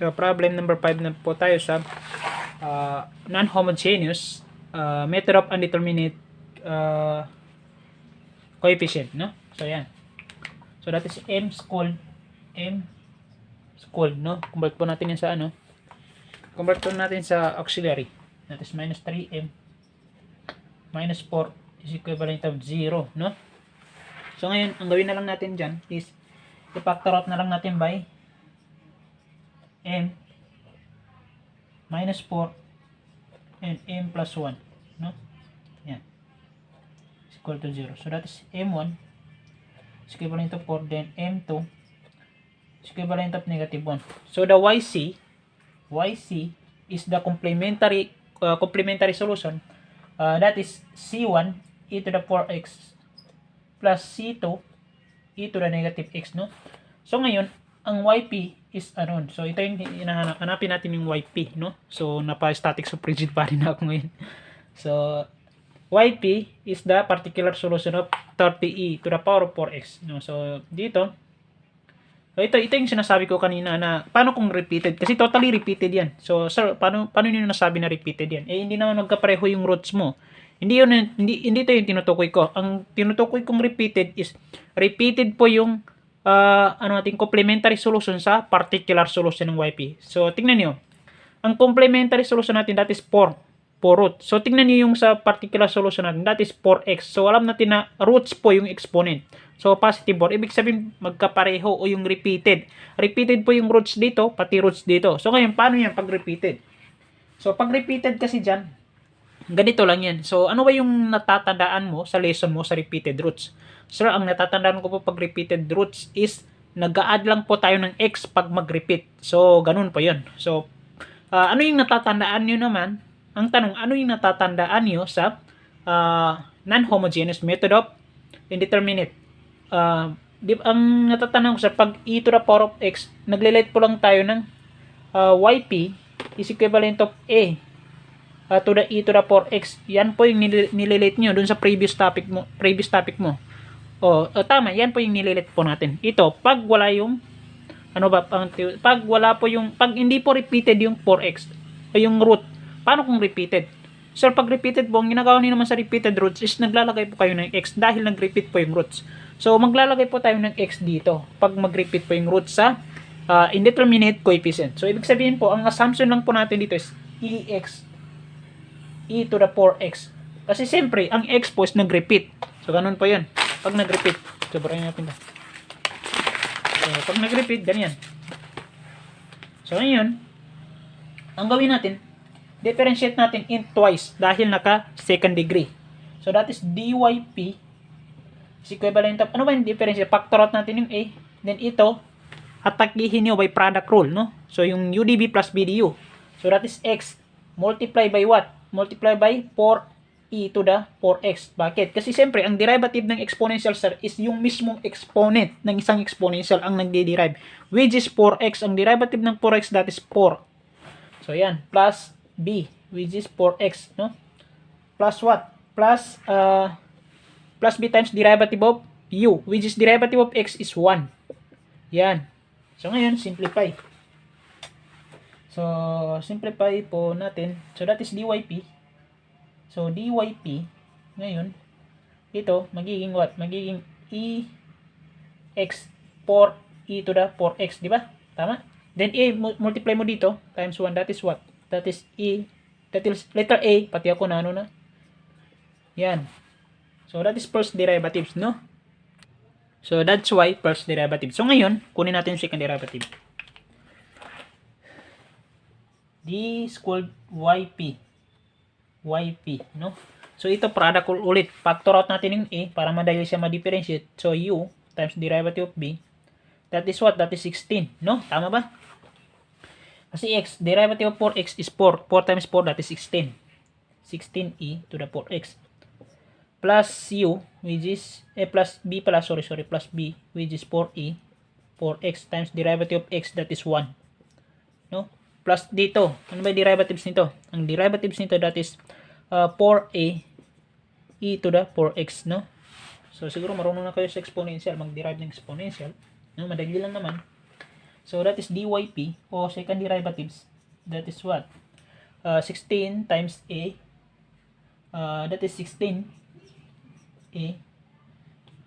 So, problem number 5 na po tayo sa non-homogeneous method of undeterminate coefficient, no? So, yan. So, that is m squared, no? Convert po natin yan sa ano? Convert po natin sa auxiliary. That is minus 3m minus 4 is equivalent of 0, no? So, ngayon, ang gawin na lang natin dyan is i-factor out na lang natin by m minus 4 and m plus 1, no? Yan. Is equal to 0. So, that is m1 is equivalent to 4, then m2 is equivalent of negative 1. So, the yc is the complementary solution. That is c1 e to the 4x plus c2 e to the negative x, no? So, ngayon, ang yp is ano. So, ito yung hanapin natin yung yp, no? So, napa-static so frigid pa rin ako ngayon. So, yp is the particular solution of 30e to the power of 4x, no? So, dito, ito yung sinasabi ko kanina na paano kung repeated? Kasi totally repeated yan. So, sir, paano niyo nasabi na repeated yan? Eh, hindi naman magkapareho yung roots mo. Hindi ito yung tinutukoy ko. Ang tinutukoy kong repeated is repeated po yung ating complementary solution sa particular solution ng yp. So, tingnan niyo. Ang complementary solution natin, that is 4 root. So, tingnan niyo yung sa particular solution natin, that is 4x. So, alam natin na roots po yung exponent. So, positive 4. Ibig sabihin, magkapareho o yung repeated. Repeated po yung roots dito, pati roots dito. So, ngayon, paano yan pag repeated? So, pag repeated kasi dyan, ganito lang yan. So, ano ba yung natatandaan mo sa lesson mo sa repeated roots? Sir, ang natatandaan ko po pag repeated roots is nag-a-add lang po tayo ng x pag mag-repeat. So, ganun po yun. So, ano yung natatandaan nyo naman? Ang tanong, ano yung natatandaan nyo sa non-homogeneous method of indeterminate? Ang natatandaan ko sa pag e to the power of x, nagle-let po lang tayo ng yp is equivalent of a to the e to the power x. Yan po yung nililate nyo dun sa previous topic mo. Tama, yan po yung nililate po natin. Ito, pag wala yung pag hindi po repeated yung 4x o yung root, paano kung repeated? Sir, pag repeated po, ang ginagawa niyo naman sa repeated roots is naglalagay po kayo ng x dahil nag-repeat po yung roots. So, maglalagay po tayo ng x dito pag mag-repeat po yung roots sa indeterminate coefficient. So, ibig sabihin po, ang assumption lang po natin dito is e to the 4x. Kasi siyempre, ang x po is nag-repeat. So, ganun po yun. Pag nag-repeat, sobrang natin ito. So, pag nag-repeat, ganyan. So, ngayon, ang gawin natin, differentiate natin in twice dahil naka second degree. So, that is dyp is equivalent of, ano ba yung differentiate? Factor out natin yung a. Then, ito, atakihin nyo by product rule, no? So, yung udv plus bdu. So, that is x multiply by what? Multiply by 4e to the 4x. Bakit? Kasi siyempre, ang derivative ng exponential, sir, is yung mismong exponent ng isang exponential ang nagde-derive. Which is 4x. Ang derivative ng 4x, that is 4. So, yan. Plus b, which is 4x, no? Plus what? Plus b times derivative of u, which is derivative of x is 1. Yan. So, ngayon, simplify. So, simplify po natin. So, that is dyp. So, dyp, ngayon, ito, magiging what? Magiging x 4e to the 4x, di ba? Tama? Then, multiply mo dito, times 1, that is what? That is that is letter a, pati ako na ano na. Yan. So, that is first derivatives, no? So, that's why first derivative. So, ngayon, kunin natin yung second derivative. D squared yp, no? So, ito product ulit. Factor out natin yung a para madali siya ma-differentiate. So, u times derivative of b. That is what? That is 16, no? Tama ba? Kasi x, derivative of 4x is 4. 4 times 4, that is 16. 16e to the 4x. Plus u, which is, plus b pala, sorry, plus b, which is 4e, 4x times derivative of x, that is 1. No? Plus dito, ano ba yung derivatives nito? Ang derivatives nito, that is 4a e to the 4x, no? So, siguro marunong na kayo sa exponential, mag-derive ng exponential. No? Madali lang naman. So that is dyp o second derivatives. That is what? 16 times a. That is 16 a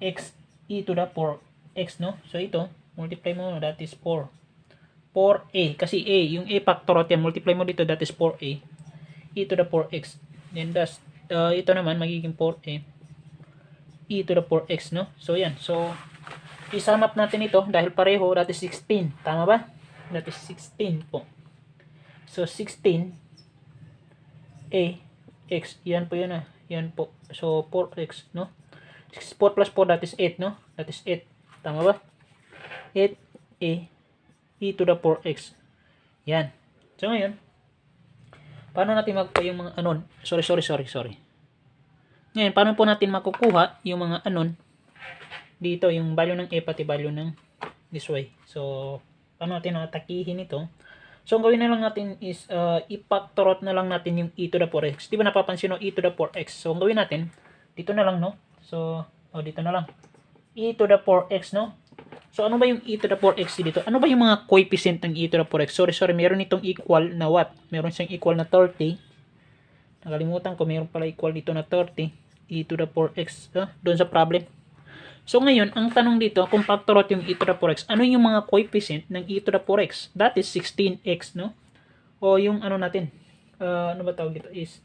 x e to the 4x, no? So ito, multiply mo, that is 4. 4a, kasi a, yung a factor at yan, multiply mo dito, that is 4a e to the 4x. Then that's, ito naman, magiging 4a e to the 4x, no? So yan, so i-sum up natin ito dahil pareho, that is 16. Tama ba? That is 16 po. So 16 a x, yan po yun yan po. So 4x, no? 4 plus 4, that is 8, no? That is 8. Tama ba? 8a e to the 4x. Yan. So ngayon, paano natin magpa yung mga anon? Sorry. Ngayon, paano po natin makukuha yung mga anon dito, yung value ng a pati value ng this way. So, paano natin natakihin ito? So, ang gawin na lang natin is, i-factor out na lang natin yung e to the 4x. Di ba napapansin no, e to the 4x? So, ang gawin natin, dito na lang, no? So, dito na lang. E to the 4x, no? So, ano ba yung e to the 4x dito? Ano ba yung mga coefficient ng e to the 4x? Sorry, meron itong equal na what? Meron siyang equal na 30. Nakalimutan ko, meron pala equal dito na 30. E to the 4x, doon sa problem. So, ngayon, ang tanong dito, kung factor out yung e to the 4x, ano yung mga coefficient ng e to the 4x? That is 16x, no? O yung ano natin, ano ba tawag dito is,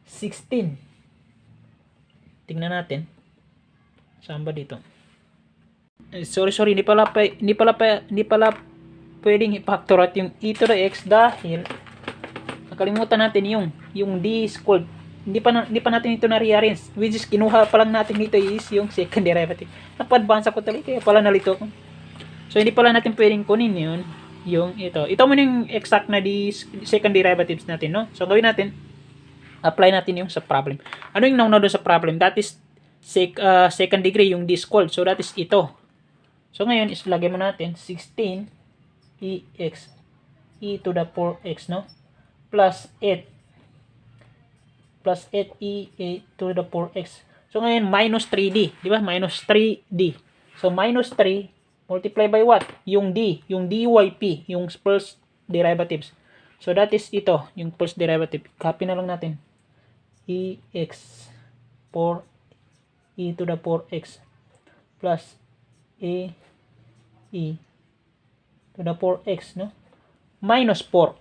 16. Tingnan natin. Saan ba dito? Sorry, hindi pala pwedeng i-factor out yung e to the x dahil nakalimutan natin yung d squared. Hindi pa natin ito na-rearrange, which is kinuha pa lang natin dito is yung second derivative. Napa-advance ako talaga, kaya pala nalito ko. So hindi pala natin pwedeng kunin yun, yung ito. Ito muna yung exact na second derivatives natin, no? So gawin natin, apply natin yung sa problem. Ano yung nauna doon sa problem? That is second degree, yung d squared. So that is ito. So ngayon is lagay mo natin 16 ex e to the 4x, no? Plus 8 e to the 4x. So ngayon minus 3d, di ba? Minus 3d. So minus 3 multiply by what? Yung d, yung dyp, yung first derivatives. So that is ito, yung first derivative. Copy na lang natin. Ex 4 e to the 4x plus a e to the 4x, no? Minus 4.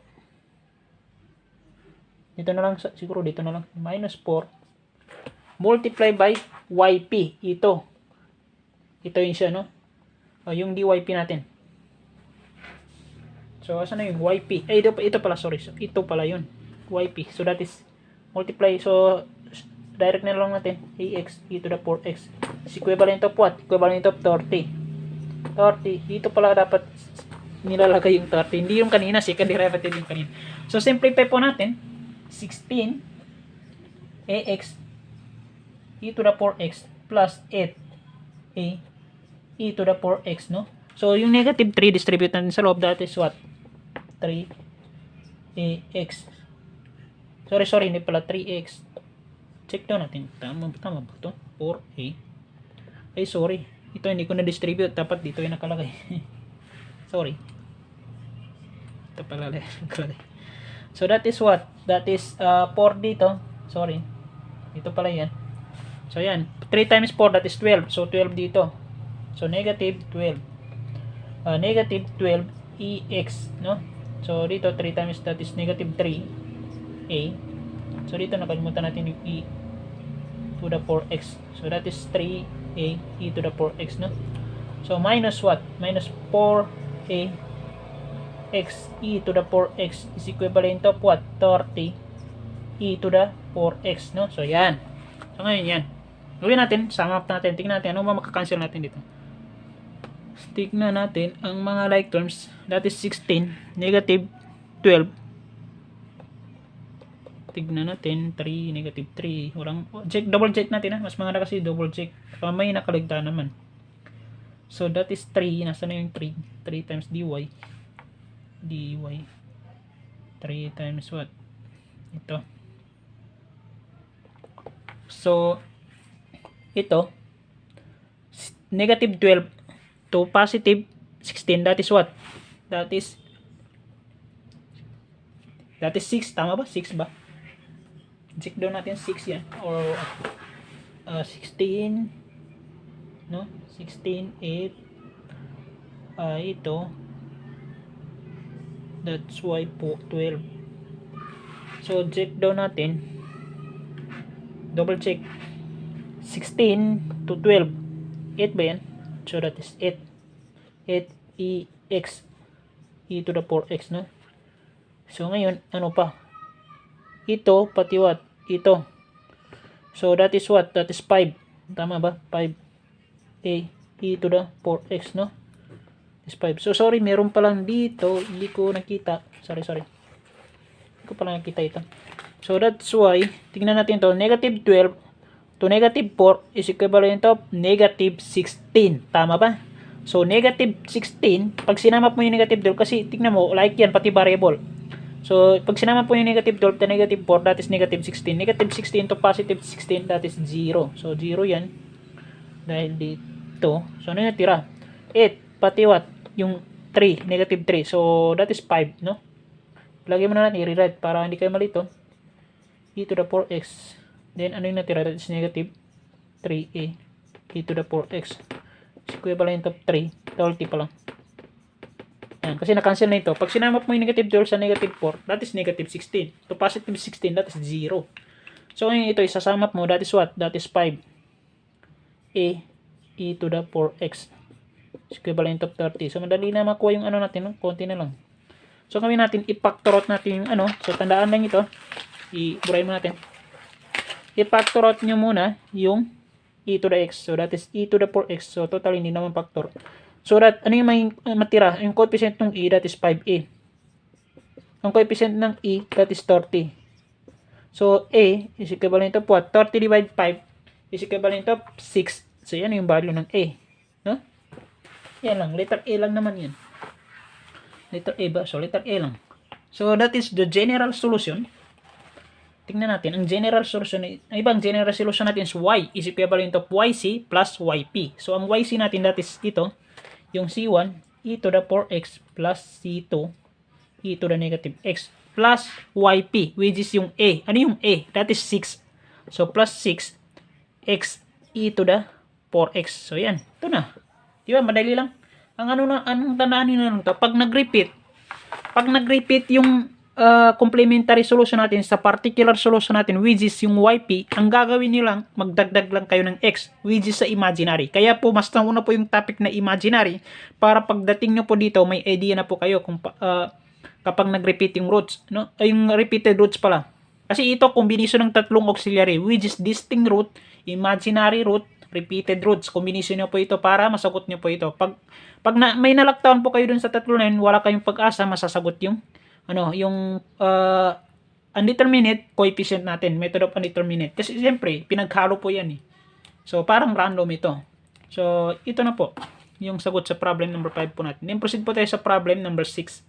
Dito na lang, siguro dito na lang. Minus 4 multiply by yp. Ito yun siya, no? Yung dyp natin. So, asan na yung yp? Ito pala, sorry. So, ito pala yun. Yp. So, that is multiply. So, direct na lang natin. Ax e to the 4x is equivalent of what? Equivalent of 30. Dito pala dapat nilalagay yung 30. Hindi yung kanina. Second derivative yung kanina. So, simplify po natin. 16 ax e to the 4x plus 8 a e to the 4x, no? So, yung negative 3 distribute natin sa loob. That is what? 3 ax. Sorry, hindi pala 3x. Check down natin. Tama ba ito? 4a. Ay, sorry. Ito hindi ko na-distribute. Dapat dito yung nakalagay. Sorry. Ito pala nakalagay. So, that is what? That is 4 dito. Sorry. Dito pala yan. So, yan. 3 times 4, that is 12. So, 12 dito. So, negative 12. Negative 12 ex, no? So, dito 3 times that is negative 3a. So, dito nakalimutan natin yung e to the 4x. So, that is 3a e to the 4x, no? So, minus what? Minus 4a x e to the 4x is equivalent of what? 30 e to the 4x, no? So, yan. So, ngayon yan. Gawin natin, sum up natin. Tingnan natin, ano ba makakancel natin dito? Tignan natin ang mga like terms. That is 16, negative 12. Tignan natin, 3, negative 3. Walang, double check natin ha. Mas maganda kasi double check. May nakaligtaan naman. So, that is 3. Nasa na yung 3? 3 times dy. 3 times what? Ito. So, ito negative 12 to positive 16, that is what? That is 6, tama ba? 6 ba? Check down natin 6 yan. Or 16, no? 16, 8, ito, that's why po 12. So check down natin, double check, 16 to 12, 8 ba yan? So that is 8 ex, e to the 4x, no? So ngayon, ano pa? Ito, pati what? Ito. So that is what? That is 5. Tama ba? 5 a e to the 4x, no? Is 5. So sorry, meron pa lang dito, hindi ko nakita. Sorry. Hindi ko pa lang nakita ito. So that's why, tingnan natin to, negative 12 to negative 4 is equivalent of negative 16. Tama ba? So negative 16, pag sinama mo yung negative 12, kasi tingnan mo, like yan, pati variable. So pag sinama po yung negative 12 to negative 4, that is negative 16. Negative 16 to positive 16, that is 0. So 0 yan. Dahil dito, so ano yung tira? 8, pati what? Yung 3, negative 3. So that is 5, no? Lagyan mo na natin, i-rewrite para hindi kayo malito. E to the 4x. Then ano yung natira? That is negative 3a e to the 4x. Equivalent of 3, 30 pa lang. Yan, kasi na-cancel na ito. Pag sinama mo yung negative 12 sa negative 4, that is negative 16. To positive 16, that is 0. So ngayon ito, isasama mo, that is what? That is 5 a e to the 4x. Equivalent of 30. So madali na makuha yung ano natin, no? Konti na lang. So gawin natin, i-factor out natin yung ano. So tandaan lang ito. I-buray mo natin. I-factor out nyo muna yung e to the x. So that is e to the 4x. So total hindi naman factor. So that, ano yung may matira? Yung coefficient ng e, that is 5a. Ang coefficient ng e, that is 30. So a is equivalent of what? 30 divided 5 is equivalent of 6. So yan yung value ng a. No? Yan lang. Letter a lang naman yan. Letter a ba? So letter a lang. So that is the general solution. Tingnan natin, ang general solution, ibang general solution natin is y is equivalent of yc plus yp. So, ang yc natin, that is ito, yung c1, e to the 4x plus c2, e to the negative x, plus yp, which is yung a. Ano yung a? That is 6. So, plus 6, x, e to the 4x. So, yan. Ito na. Diba? Madali lang. Anong tandaan nyo na lang to? Pag nag-repeat yung complementary solution natin sa particular solution natin, which is yung yp, ang gagawin nyo lang, magdagdag lang kayo ng x, which is sa imaginary. Kaya po, mas nauna po yung topic na imaginary, para pagdating nyo po dito, may idea na po kayo kung kapag nag-repeat yung roots, no? Yung repeated roots pala. Kasi ito, combination ng tatlong auxiliary, which is distinct root, imaginary root, repeated roots. Combination nyo po ito para masagot nyo po ito. Pag may nalaktawan po kayo dun sa tatlo na yun, wala kayong pag-asa, masasagot yung undeterminate coefficient natin, method of undeterminate. Kasi siyempre, pinaghalo po yan eh. So, parang random ito. So, ito na po, yung sagot sa problem number 5 po natin. Then, proceed po tayo sa problem number 6.